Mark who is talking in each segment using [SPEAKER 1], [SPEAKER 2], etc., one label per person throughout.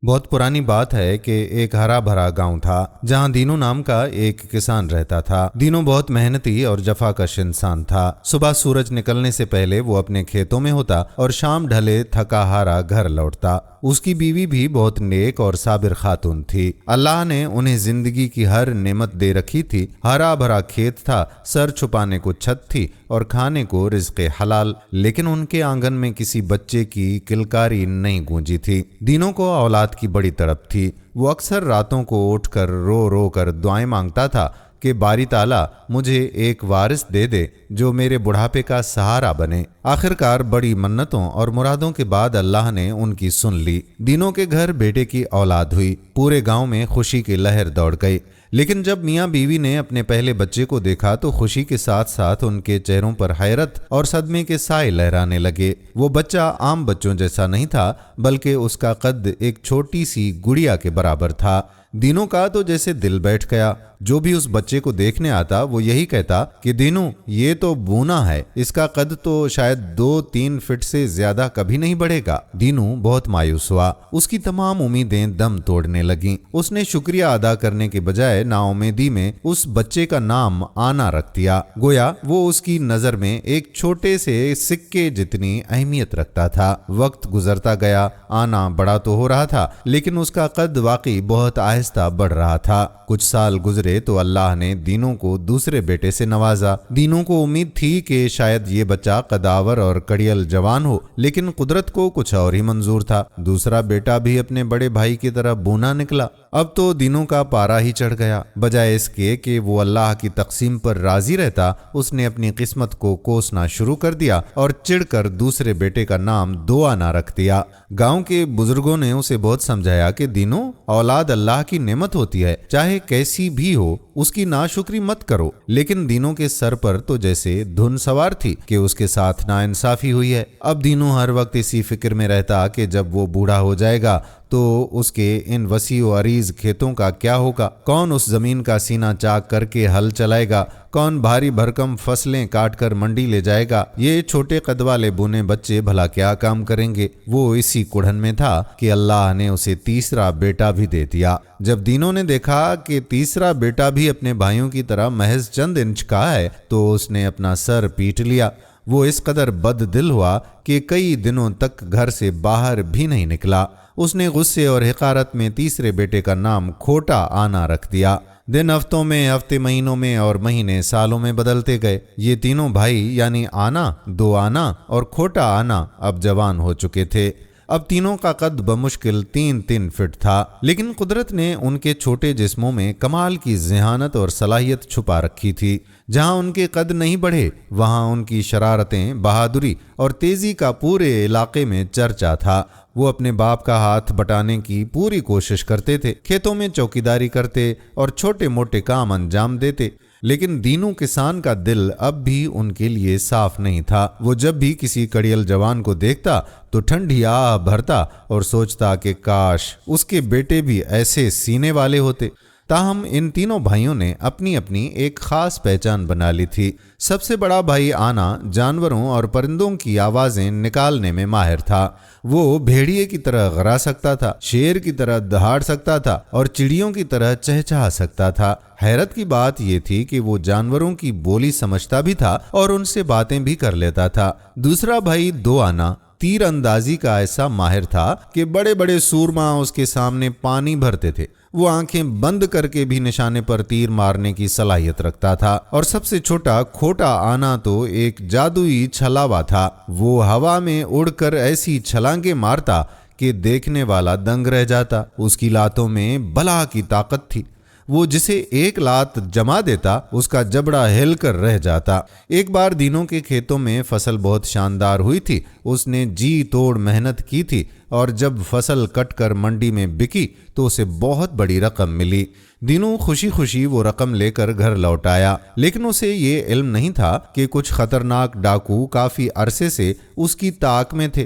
[SPEAKER 1] بہت پرانی بات ہے کہ ایک ہرا بھرا گاؤں تھا جہاں دینو نام کا ایک کسان رہتا تھا۔ دینو بہت محنتی اور جفاکش انسان تھا۔ صبح سورج نکلنے سے پہلے وہ اپنے کھیتوں میں ہوتا اور شام ڈھلے تھکا ہارا گھر لوٹتا۔ اس کی بیوی بھی بہت نیک اور صابر خاتون تھی۔ اللہ نے انہیں زندگی کی ہر نعمت دے رکھی تھی۔ ہرا بھرا کھیت تھا، سر چھپانے کو چھت تھی اور کھانے کو رزق حلال، لیکن ان کے آنگن میں کسی بچے کی کلکاری نہیں گونجی تھی۔ دینوں کو اولاد کی بڑی تڑپ تھی۔ وہ اکثر راتوں کو اٹھ کر رو رو کر دعائیں مانگتا تھا کہ باری تعالیٰ مجھے ایک وارث دے دے جو میرے بڑھاپے کا سہارا بنے۔ آخرکار بڑی منتوں اور مرادوں کے بعد اللہ نے ان کی سن لی۔ دینوں کے گھر بیٹے کی اولاد ہوئی۔ پورے گاؤں میں خوشی کی لہر دوڑ گئی۔ لیکن جب میاں بیوی نے اپنے پہلے بچے کو دیکھا تو خوشی کے ساتھ ساتھ ان کے چہروں پر حیرت اور صدمے کے سائے لہرانے لگے۔ وہ بچہ عام بچوں جیسا نہیں تھا، بلکہ اس کا قد ایک چھوٹی سی گڑیا کے برابر تھا۔ دینوں کا تو جیسے دل بیٹھ گیا۔ جو بھی اس بچے کو دیکھنے آتا وہ یہی کہتا کہ دینو یہ تو بونا ہے، اس کا قد تو شاید 2-3 فٹ سے زیادہ کبھی نہیں بڑھے گا۔ دینو بہت مایوس ہوا۔ اس کی تمام امیدیں دم توڑنے لگیں۔ اس نے شکریہ ادا کرنے کے بجائے نا امیدی میں اس بچے کا نام آنا رکھ دیا، گویا وہ اس کی نظر میں ایک چھوٹے سے سکے جتنی اہمیت رکھتا تھا۔ وقت گزرتا گیا، آنا بڑا تو ہو رہا تھا لیکن اس کا قد واقعی بہت آہستہ بڑھ رہا تھا۔ کچھ سال گزرے تو اللہ نے دینوں کو دوسرے بیٹے سے نوازا۔ دینوں کو امید تھی کہ شاید یہ بچہ قداور اور کڑیل جوان ہو، لیکن قدرت کو کچھ اور ہی منظور تھا۔ دوسرا بیٹا بھی اپنے بڑے بھائی کی طرح بونا نکلا۔ اب تو دینوں کا پارا ہی چڑھ گیا۔ بجائے اس کے کہ وہ اللہ کی تقسیم پر راضی رہتا، اس نے اپنی قسمت کو کوسنا شروع کر دیا اور چڑھ کر دوسرے بیٹے کا نام دعانا رکھ دیا۔ گاؤں کے بزرگوں نے اسے بہت سمجھایا کہ دینوں، اولاد اللہ کی نعمت ہوتی ہے، چاہے کیسی بھی ہو اس کی ناشکری مت کرو۔ لیکن دینوں کے سر پر تو جیسے دھن سوار تھی کہ اس کے ساتھ ناانصافی ہوئی ہے۔ اب دینوں ہر وقت اسی فکر میں رہتا کہ جب وہ بوڑھا ہو جائے گا تو اس کے ان وسیع و عریض کھیتوں کا کیا ہوگا؟ کون اس زمین کا سینہ چاک کر کے ہل چلائے گا؟ کون بھاری بھرکم فصلیں کاٹ کر منڈی لے جائے گا؟ یہ چھوٹے قد والے بونے بچے بھلا کیا کام کریں گے؟ وہ اسی کڑھن میں تھا کہ اللہ نے اسے تیسرا بیٹا بھی دے دیا۔ جب دینوں نے دیکھا کہ تیسرا بیٹا بھی اپنے بھائیوں کی طرح محض چند انچ کا ہے تو اس نے اپنا سر پیٹ لیا۔ وہ اس قدر بد دل ہوا کہ کئی دنوں تک گھر سے باہر بھی نہیں نکلا۔ اس نے غصے اور حقارت میں تیسرے بیٹے کا نام کھوٹا آنا رکھ دیا۔ دن ہفتوں میں، ہفتے مہینوں میں اور مہینے سالوں میں بدلتے گئے۔ یہ تینوں بھائی یعنی آنا، دو آنا اور کھوٹا آنا اب جوان ہو چکے تھے۔ اب تینوں کا قد بمشکل 3 فٹ تھا، لیکن قدرت نے ان کے چھوٹے جسموں میں کمال کی ذہانت اور صلاحیت چھپا رکھی تھی۔ جہاں ان کے قد نہیں بڑھے وہاں ان کی شرارتیں، بہادری اور تیزی کا پورے علاقے میں چرچا تھا۔ وہ اپنے باپ کا ہاتھ بٹانے کی پوری کوشش کرتے تھے، کھیتوں میں چوکیداری کرتے اور چھوٹے موٹے کام انجام دیتے، لیکن دینوں کسان کا دل اب بھی ان کے لیے صاف نہیں تھا۔ وہ جب بھی کسی کڑیل جوان کو دیکھتا تو ٹھنڈی آہ بھرتا اور سوچتا کہ کاش اس کے بیٹے بھی ایسے سینے والے ہوتے۔ تاہم ان تینوں بھائیوں نے اپنی اپنی ایک خاص پہچان بنا لی تھی۔ سب سے بڑا بھائی آنا جانوروں اور پرندوں کی آوازیں نکالنے میں ماہر تھا۔ وہ بھیڑیے کی طرح غرا سکتا تھا، شیر کی طرح دہاڑ سکتا تھا اور چڑیوں کی طرح چہچہا سکتا تھا۔ حیرت کی بات یہ تھی کہ وہ جانوروں کی بولی سمجھتا بھی تھا اور ان سے باتیں بھی کر لیتا تھا۔ دوسرا بھائی دو آنا تیر اندازی کا ایسا ماہر تھا کہ بڑے بڑے سورما اس کے سامنے پانی بھرتے تھے۔ وہ آنکھیں بند کر کے بھی نشانے پر تیر مارنے کی صلاحیت رکھتا تھا۔ اور سب سے چھوٹا کھوٹا آنا تو ایک جادوئی چھلاوا تھا۔ وہ ہوا میں اڑ کر ایسی چھلانگیں مارتا کہ دیکھنے والا دنگ رہ جاتا۔ اس کی لاتوں میں بلا کی طاقت تھی۔ وہ جسے ایک لات جما دیتا اس کا جبڑا ہل کر رہ جاتا۔ ایک بار دینوں کے کھیتوں میں فصل بہت شاندار ہوئی تھی۔ اس نے جی توڑ محنت کی تھی اور جب فصل کٹ کر منڈی میں بکی تو اسے بہت بڑی رقم ملی۔ دینوں خوشی خوشی وہ رقم لے کر گھر لوٹ آیا، لیکن اسے یہ علم نہیں تھا کہ کچھ خطرناک ڈاکو کافی عرصے سے اس کی طاق میں تھے۔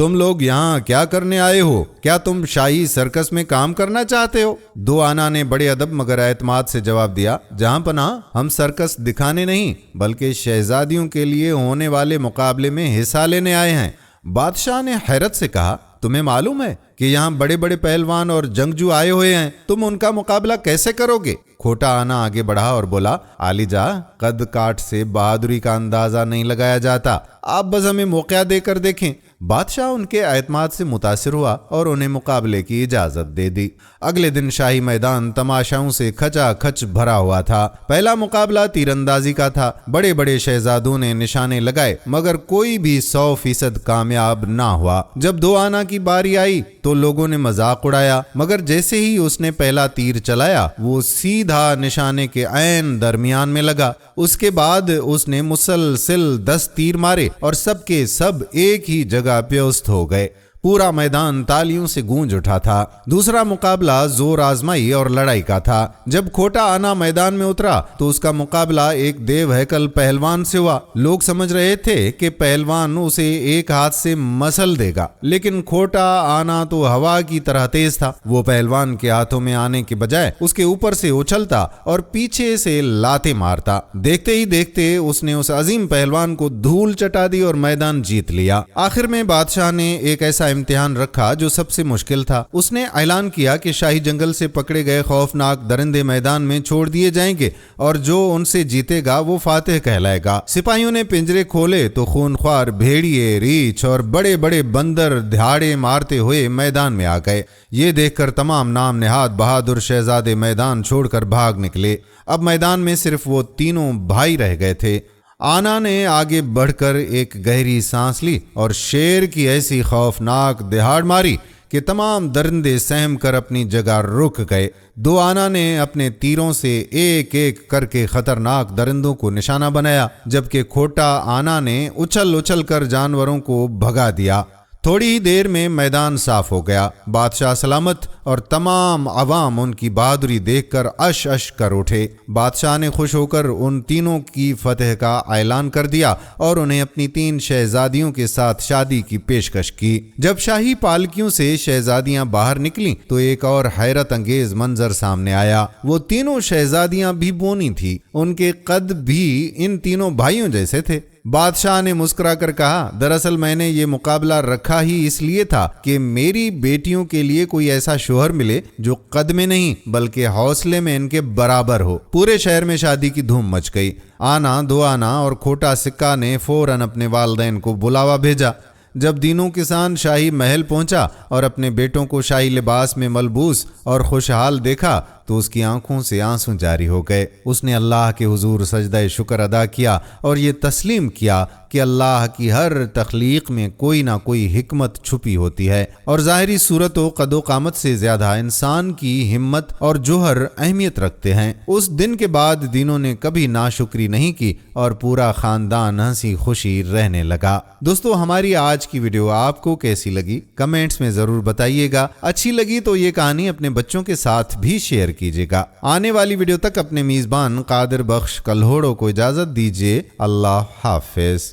[SPEAKER 1] تم لوگ یہاں کیا کرنے آئے ہو؟ کیا تم شاہی سرکس میں کام کرنا چاہتے ہو؟ دو آنا نے بڑے ادب مگر اعتماد سے جواب دیا، جہاں پناہ، ہم سرکس دکھانے نہیں بلکہ شہزادیوں کے لیے ہونے والے مقابلے میں حصہ لینے آئے ہیں۔ بادشاہ نے حیرت سے کہا، تمہیں معلوم ہے کہ یہاں بڑے بڑے پہلوان اور جنگجو آئے ہوئے ہیں، تم ان کا مقابلہ کیسے کرو گے؟ کھوٹا آنا آگے بڑھا اور بولا، عالی جاں، قد کاٹ سے بہادری کا اندازہ نہیں لگایا جاتا، آپ بس ہمیں موقع دے کر دیکھیں۔ بادشاہ ان کے اعتماد سے متاثر ہوا اور انہیں مقابلے کی اجازت دے دی۔ اگلے دن شاہی میدان تماشاؤں سے کھچا کھچ بھرا ہوا تھا۔ پہلا مقابلہ تیر اندازی کا تھا۔ بڑے بڑے شہزادوں نے نشانے لگائے مگر کوئی بھی 100% کامیاب نہ ہوا۔ جب دو آنا کی باری آئی تو لوگوں نے مذاق اڑایا، مگر جیسے ہی اس نے پہلا تیر چلایا وہ سیدھا نشانے کے عین درمیان میں لگا۔ اس کے بعد اس نے مسلسل 10 تیر مارے اور سب کے سب ایک ہی جگہ پیوست ہو گئے۔ پورا میدان تالیوں سے گونج اٹھا تھا۔ دوسرا مقابلہ زور آزمائی اور لڑائی کا تھا۔ جب کھوٹا آنا میدان میں اترا تو اس کا مقابلہ ایک دیو ہیکل پہلوان سے ہوا۔ لوگ سمجھ رہے تھے کہ پہلوان اسے ایک ہاتھ سے مسل دے گا، لیکن کھوٹا آنا تو ہوا کی طرح تیز تھا۔ وہ پہلوان کے ہاتھوں میں آنے کے بجائے اس کے اوپر سے اچھلتا اور پیچھے سے لاتیں مارتا۔ دیکھتے ہی دیکھتے اس نے اس عظیم پہلوان کو دھول چٹا دی اور میدان جیت لیا۔ آخر میں بادشاہ نے ایک ایسا امتحان رکھا جو سب سے مشکل تھا۔ اس نے اعلان کیا کہ شاہی جنگل سے پکڑے گئے خوفناک درندے میدان میں چھوڑ دیے جائیں گے اور جو ان سے جیتے گا وہ فاتح کہلائے گا۔ سپاہیوں نے پنجرے کھولے تو خونخوار بھیڑیے، ریچھ اور بڑے بڑے بندر دہاڑے مارتے ہوئے میدان میں آ گئے۔ یہ دیکھ کر تمام نام نہاد بہادر شہزادے میدان چھوڑ کر بھاگ نکلے۔ اب میدان میں صرف وہ تینوں بھائی رہ گئے تھے۔ آنا نے آگے بڑھ کر ایک گہری سانس لی اور شیر کی ایسی خوفناک دہاڑ ماری کہ تمام درندے سہم کر اپنی جگہ رک گئے۔ دو آنا نے اپنے تیروں سے ایک ایک کر کے خطرناک درندوں کو نشانہ بنایا، جبکہ کھوٹا آنا نے اچھل اچھل کر جانوروں کو بھگا دیا۔ تھوڑی ہی دیر میں میدان صاف ہو گیا۔ بادشاہ سلامت اور تمام عوام ان کی بہادری دیکھ کر اش اش کر اٹھے۔ بادشاہ نے خوش ہو کر ان تینوں کی فتح کا اعلان کر دیا اور انہیں اپنی 3 شہزادیوں کے ساتھ شادی کی پیشکش کی۔ جب شاہی پالکیوں سے شہزادیاں باہر نکلیں تو ایک اور حیرت انگیز منظر سامنے آیا۔ وہ تینوں شہزادیاں بھی بونی تھیں، ان کے قد بھی ان تینوں بھائیوں جیسے تھے۔ بادشاہ نے مسکرا کر کہا، دراصل میں نے یہ مقابلہ رکھا ہی اس لیے تھا کہ میری بیٹیوں کے لیے کوئی ایسا شوہر ملے جو قد میں نہیں بلکہ حوصلے میں ان کے برابر ہو۔ پورے شہر میں شادی کی دھوم مچ گئی۔ آنا، دو آنا اور کھوٹا سکہ نے فوراً اپنے والدین کو بلاوا بھیجا۔ جب دینوں کسان شاہی محل پہنچا اور اپنے بیٹوں کو شاہی لباس میں ملبوس اور خوشحال دیکھا تو اس کی آنکھوں سے آنسو جاری ہو گئے۔ اس نے اللہ کے حضور سجدہ شکر ادا کیا اور یہ تسلیم کیا کہ اللہ کی ہر تخلیق میں کوئی نہ کوئی حکمت چھپی ہوتی ہے اور ظاہری صورت و قد و قامت سے زیادہ انسان کی ہمت اور جوہر اہمیت رکھتے ہیں۔ اس دن کے بعد دینوں نے کبھی ناشکری نہیں کی اور پورا خاندان ہنسی خوشی رہنے لگا۔ دوستو، ہماری آج کی ویڈیو آپ کو کیسی لگی کمنٹس میں ضرور بتائیے گا۔ اچھی لگی تو یہ کہانی اپنے بچوں کے ساتھ بھی شیئر کیجیے گا۔ آنے والی ویڈیو تک اپنے میزبان قادر بخش کلہوڑوں کو اجازت دیجیے۔ اللہ حافظ۔